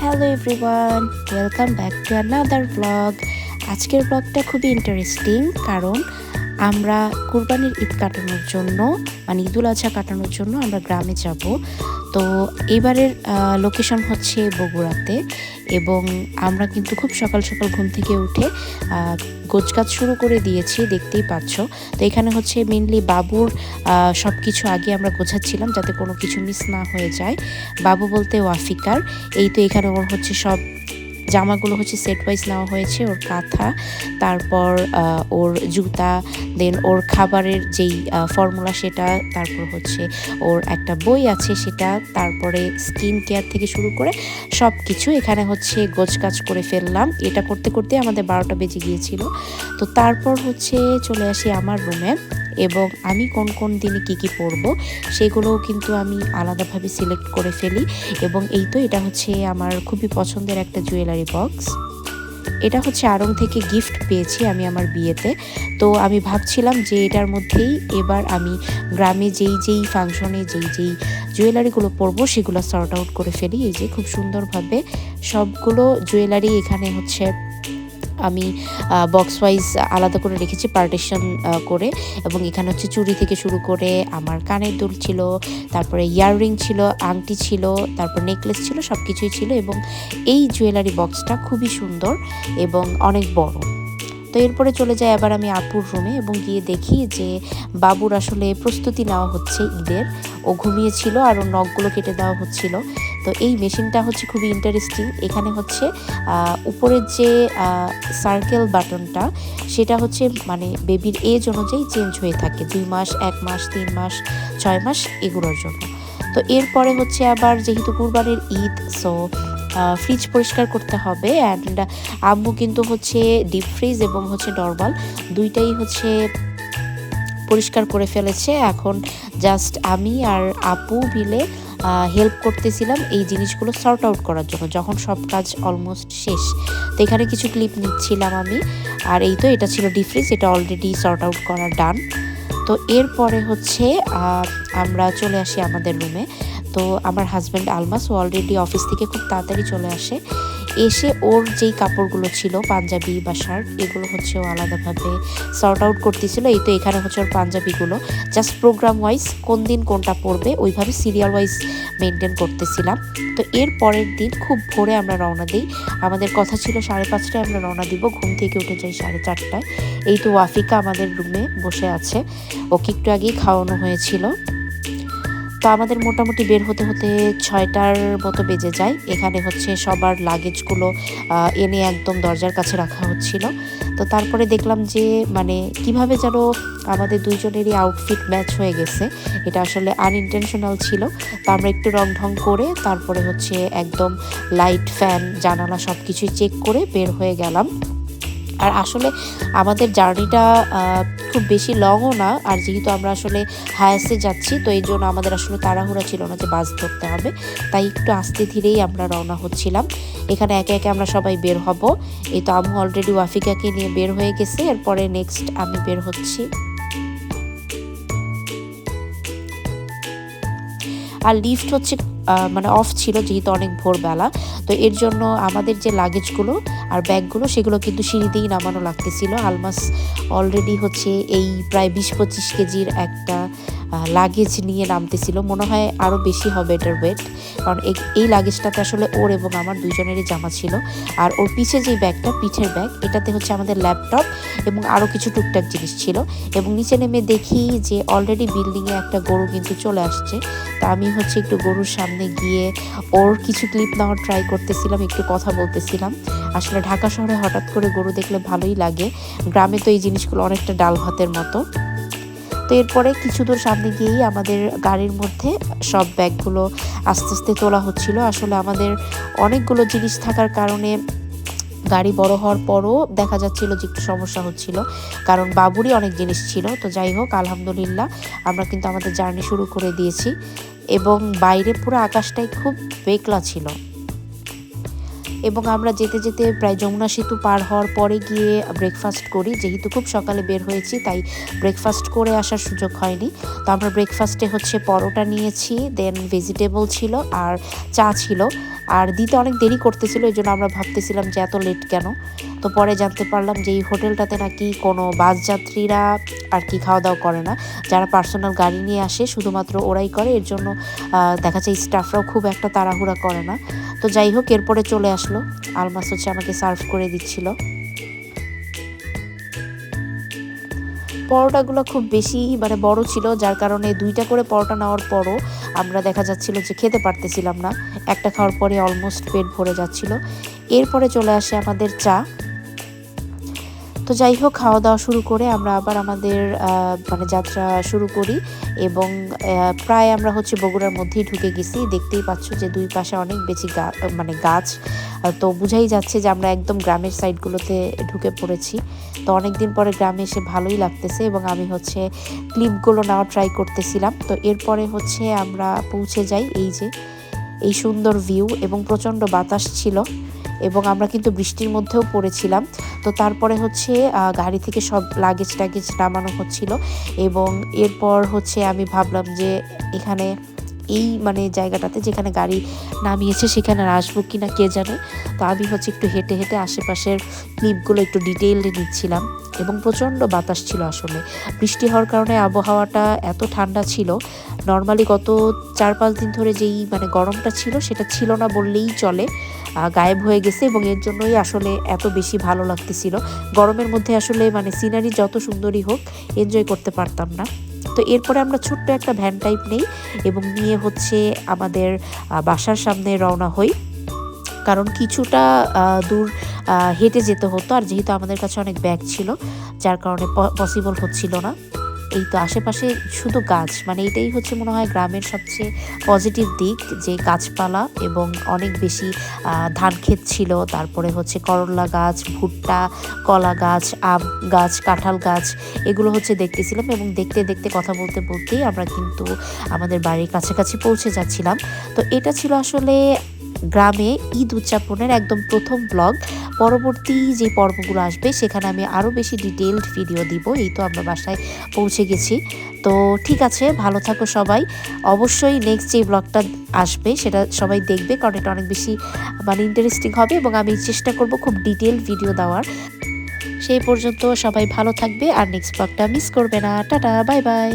Hello everyone, welcome back to another blog. আজকের ব্লগটা খুবই ইন্টারেস্টিং, কারণ আমরা কুরবানির ঈদ কাটানোর জন্য মানে ঈদুল আজহা কাটানোর জন্য আমরা গ্রামে যাব। তো এবারের লোকেশন হচ্ছে বগুড়াতে, এবং আমরা কিন্তু খুব সকাল সকাল ঘুম থেকে উঠে গোছগাছ শুরু করে দিয়েছি, দেখতেই পাচ্ছ। তো এখানে হচ্ছে মেনলি বাবুর সব কিছু আগে আমরা গোছাচ্ছিলাম যাতে কোনো কিছু মিস না হয়ে যায়। বাবু বলতে ওয়াফিকার। এই তো এখানে ওর হচ্ছে সব জামাগুলো হচ্ছে সেট ওয়াইজ নেওয়া হয়েছে, ওর কাঁথা, তারপর ওর জুতা, দেন ওর খাবারের যেই ফর্মুলা সেটা, তারপর হচ্ছে ওর একটা বই আছে সেটা, তারপরে স্কিন কেয়ার থেকে শুরু করে সব কিছু এখানে হচ্ছে গোছগাছ করে ফেললাম। এটা করতে করতে আমাদের 12টা বেজে গিয়েছিল। তো তারপর হচ্ছে চলে আসি আমার রুমে, এবং আমি কোন কোন দিনে কী পরবো সেগুলোও কিন্তু আমি আলাদাভাবে সিলেক্ট করে ফেলি। এবং এই তো এটা হচ্ছে আমার খুবই পছন্দের একটা জুয়েলারি বক্স। এটা হচ্ছে আড়ং থেকে গিফট পেয়েছি আমি আমার বিয়েতে। তো আমি ভাবছিলাম যে এটার মধ্যেই এবার আমি গ্রামে যেই ফাংশনে যেই জুয়েলারিগুলো পরবো সেগুলো সর্ট আউট করে ফেলি। এই যে খুব সুন্দরভাবে সবগুলো জুয়েলারি এখানে হচ্ছে আমি বক্স ওয়াইজ আলাদা করে রেখেছি, পার্টিশন করে। এবং এখানে হচ্ছে চুড়ি থেকে শুরু করে আমার কানের দুল ছিল, তারপরে ইয়াররিং ছিল, আংটি ছিল, তারপর নেকলেস ছিল, সব কিছুই ছিল। এবং এই জুয়েলারি বক্সটা খুবই সুন্দর এবং অনেক বড়। তো এরপরে চলে যাই আবার আমি আপুর রুমে, এবং গিয়ে দেখি যে বাবুর আসলে প্রস্তুতি নেওয়া হচ্ছে ঈদের। ও ঘুমিয়েছিল আর ওর নখগুলো কেটে দেওয়া হচ্ছিল। তো এই মেশিনটা হচ্ছে খুবই ইন্টারেস্টিং। এখানে হচ্ছে উপরের যে সার্কেল বাটনটা সেটা হচ্ছে মানে বেবির এজ অনুযায়ী চেঞ্জ হয়ে থাকে, 2 মাস, 1 মাস, 3 মাস, 6 মাস এগুলোর জন্য। তো এরপরে হচ্ছে আবার যেহেতু কুরবানির ঈদ, সো ফ্রিজ পরিষ্কার করতে হবে। অ্যান্ড আম্মু কিন্তু হচ্ছে ডিপ ফ্রিজ এবং হচ্ছে নর্মাল দুইটাই হচ্ছে পরিষ্কার করে ফেলেছে। এখন জাস্ট আমি আর আপু মিলে হেল্প করতেছিলাম এই জিনিসগুলো সর্ট আউট করার জন্য, যখন সব কাজ অলমোস্ট শেষ। তো এখানে কিছু ক্লিপ নিচ্ছিলাম আমি। আর এই তো এটা ছিল ডিপ ফ্রিজ, এটা অলরেডি সর্ট আউট করা ডান। তো এরপরে হচ্ছে আমরা চলে আসি আমাদের রুমে। তো আমার হাজব্যান্ড আলমাস ও অলরেডি অফিস থেকে খুব তাড়াতাড়ি চলে আসে। এসে ওর যেই কাপড়গুলো ছিল পাঞ্জাবি বা শার্ট, এগুলো হচ্ছে ও আলাদাভাবে সর্ট আউট করতেছিল। এই তো এখানে হচ্ছে ওর পাঞ্জাবিগুলো জাস্ট প্রোগ্রাম ওয়াইজ কোন দিন কোনটা পরবে ওইভাবে সিরিয়াল ওয়াইজ মেনটেন করতেছিলাম। তো এর পরের দিন খুব ভোরে আমরা রওনা দিই। আমাদের কথা ছিল 5:30টায় আমরা রওনা দিব, ঘুম থেকে উঠে যাই 4:30টায়। এই তো ওয়াফিকা আমাদের রুমে বসে আছে, ওকে একটু আগেই খাওয়ানো হয়েছিল। তো আমাদের মোটামুটি বের হতে হতে 6টার মতো বেজে যায়। এখানে হচ্ছে সবার লাগেজগুলো এনে একদম দরজার কাছে রাখা হচ্ছিল। তো তারপরে দেখলাম যে মানে কিভাবে যেন আমাদের দুইজনেরই আউটফিট ম্যাচ হয়ে গেছে। এটা আসলে আনইনটেনশনাল ছিল। তো আমরা একটু রং ঢং করে তারপরে হচ্ছে একদম লাইট, ফ্যান, জানালা সব কিছুই চেক করে বের হয়ে গেলাম। আর আসলে আমাদের জার্নিটা খুব বেশি লংও না, আর যেহেতু আমরা আসলে হায়াসে যাচ্ছি তো এই জন্য আমাদের আসলে তাড়াহুড়া ছিল না যে বাস ধরতে হবে, তাই একটু আস্তে ধীরেই আমরা রওনা হচ্ছিলাম। এখানে একে একে আমরা সবাই বের হব। এই তো আম্মু অলরেডি ওয়াফিকাকে নিয়ে বের হয়ে গেছে, এরপরে নেক্সট আমি বের হচ্ছি। আর লিফট হচ্ছে মানে অফ ছিল যেহেতু অনেক ভোরবেলা। তো এর জন্য আমাদের যে লাগেজগুলো আর ব্যাগগুলো সেগুলো কিন্তু সিঁড়ি দিয়েই নামানো লাগতেছিল। আলমাস অলরেডি হচ্ছে এই প্রায় 20-25 কেজির একটা লাগেজ নিয়ে নামতেছিল, মনে হয় আরও বেশি হবে এটার ওয়েট, কারণ এই লাগেজটাতে আসলে ওর এবং আমার দুইজনেরই জামা ছিল। আর ওর পিছে যেই ব্যাগটা, পিঠের ব্যাগ, এটাতে হচ্ছে আমাদের ল্যাপটপ এবং আরও কিছু টুকটাক জিনিস ছিল। এবং নিচে নেমে দেখি যে অলরেডি বিল্ডিংয়ে একটা গরু কিন্তু চলে আসছে। তা আমি হচ্ছে একটু গরুর সামনে গিয়ে ওর কিছু ক্লিপ নেওয়ার ট্রাই করতেছিলাম, একটু কথা বলতেছিলাম। আসলে ঢাকা শহরে হঠাৎ করে গরু দেখলে ভালোই লাগে, গ্রামে তো এই জিনিসগুলো অনেকটা ডাল ভাতের মতো। তো এরপরে কিছু দূর সামনে গিয়েই আমাদের গাড়ির মধ্যে সব ব্যাগগুলো আস্তে আস্তে তোলা হচ্ছিল। আসলে আমাদের অনেকগুলো জিনিস থাকার কারণে গাড়ি বড় হওয়ার পরও দেখা যাচ্ছিল যে একটু সমস্যা হচ্ছিল, কারণ বাবুরই অনেক জিনিস ছিল। তো যাই হোক, আলহামদুলিল্লাহ আমরা কিন্তু আমাদের জার্নি শুরু করে দিয়েছি। এবং বাইরে পুরো আকাশটাই খুব মেঘলা ছিল। এবং আমরা যেতে যেতে প্রায় যমুনা সেতু পার হওয়ার পরে গিয়ে ব্রেকফাস্ট করি। যেহেতু খুব সকালে বের হয়েছি তাই ব্রেকফাস্ট করে আসার সুযোগ হয়নি। তো আমরা ব্রেকফাস্টে হচ্ছে পরোটা নিয়েছি, দেন ভেজিটেবল ছিল আর চা ছিল। আর দিতে অনেক দেরি করতেছিল, এই জন্য আমরা ভাবতেছিলাম যে এত লেট কেন। তো পরে জানতে পারলাম যে এই হোটেলটাতে নাকি কোনো বাস যাত্রীরা আর কি খাওয়া দাওয়া করে না, যারা পার্সোনাল গাড়ি নিয়ে আসে শুধুমাত্র ওরাই করে। এর জন্য দেখা যায় স্টাফরাও খুব একটা তাড়াহুড়া করে না। তো যাই হোক, এরপরে চলে আসলো, আলমাস হচ্ছে আমাকে সার্ভ করে দিচ্ছিল। পরোটাগুলো খুব বেশি মানে বড় ছিল, যার কারণে 2টা করে পরোটা নেওয়ার পরও আমরা দেখা যাচ্ছিল যে খেতে পারতেছিলাম না। একটা খাওয়ার পরে অলমোস্ট পেট ভরে যাচ্ছিল। এরপরে চলে আসে আমাদের চা। তো যাই হোক, খাওয়া দাওয়া শুরু করে আমরা আবার আমাদের মানে যাত্রা শুরু করি এবং প্রায় আমরা হচ্ছে বগুড়ার মধ্যেই ঢুকে গেছি। দেখতেই পাচ্ছ যে দুই পাশে অনেক বেশি মানে গাছ, তো বুঝাই যাচ্ছে যে আমরা একদম গ্রামের সাইডগুলোতে ঢুকে পড়েছি। তো অনেক দিন পরে গ্রামে এসে ভালোই লাগতেছে এবং আমি হচ্ছে ক্লিপগুলো নেওয়া ট্রাই করতেছিলাম। তো এরপরে হচ্ছে আমরা পৌঁছে যাই এই যে এই সুন্দর ভিউ, এবং প্রচণ্ড বাতাস ছিল এবং আমরা কিন্তু বৃষ্টির মধ্যেও পড়েছিলাম। তো তারপরে হচ্ছে গাড়ি থেকে সব লাগেজ টাগেজ নামানো হচ্ছিল এবং এরপর হচ্ছে আমি ভাবলাম যে এখানে এই মানে জায়গাটাতে যেখানে গাড়ি নামিয়েছে সেখানে আসবো কিনা কে জানে। তো আমি হচ্ছে একটু হেঁটে হেঁটে আশেপাশের ক্লিপগুলো একটু ডিটেইলে নিচ্ছিলাম এবং প্রচণ্ড বাতাস ছিল। আসলে বৃষ্টি হওয়ার কারণে আবহাওয়াটা এত ঠান্ডা ছিল, নর্মালি গত 4-5 দিন ধরে যেই মানে গরমটা ছিল সেটা ছিল না বললেই চলে, গায়েব হয়ে গেছে এবং এর জন্যই আসলে এত বেশি ভালো লাগতেছিল। গরমের মধ্যে আসলে মানে সিনারি যত সুন্দরই হোক এনজয় করতে পারতাম না। তো এরপরে আমরা ছোট্ট একটা ভ্যান টাইপ নেই এবং নিয়ে হচ্ছে আমাদের বাসার সামনে রওনা হই, কারণ কিছুটা দূর হেঁটে যেতে হতো। আর যেহেতু আমাদের কাছে অনেক ব্যাগ ছিল, যার কারণে পসিবল হচ্ছিল না। এই তো আশেপাশে শুধু গাছ, মানে এটাই হচ্ছে মনে হয় গ্রামের সবচেয়ে পজিটিভ দিক, যে গাছপালা এবং অনেক বেশি ধান ক্ষেত ছিল, তারপরে হচ্ছে করলা গাছ, ভুট্টা, কলা গাছ, আম গাছ, কাঁঠাল গাছ, এগুলো হচ্ছে দেখতেছিলাম এবং দেখতে দেখতে কথা বলতে বলতেই আমরা কিন্তু আমাদের বাড়ির কাছাকাছি পৌঁছে যাচ্ছিলাম। তো এটা ছিল আসলে গ্রামে ঈদ উদযাপনের একদম প্রথম ব্লগ। পরবর্তী যে পর্বগুলো আসবে সেখানে আমি আরও বেশি ডিটেইলড ভিডিও দিব। এই তো আমরা বাসায় পৌঁছে গেছি। তো ঠিক আছে, ভালো থাকো সবাই। অবশ্যই নেক্সট যে ব্লগটা আসবে সেটা সবাই দেখবে, কারণ এটা অনেক বেশি মানে ইন্টারেস্টিং হবে এবং আমি চেষ্টা করব খুব ডিটেইল ভিডিও দেওয়ার। সেই পর্যন্ত সবাই ভালো থাকবে আর নেক্সট ব্লগটা মিস করবে না। Tata, bye bye.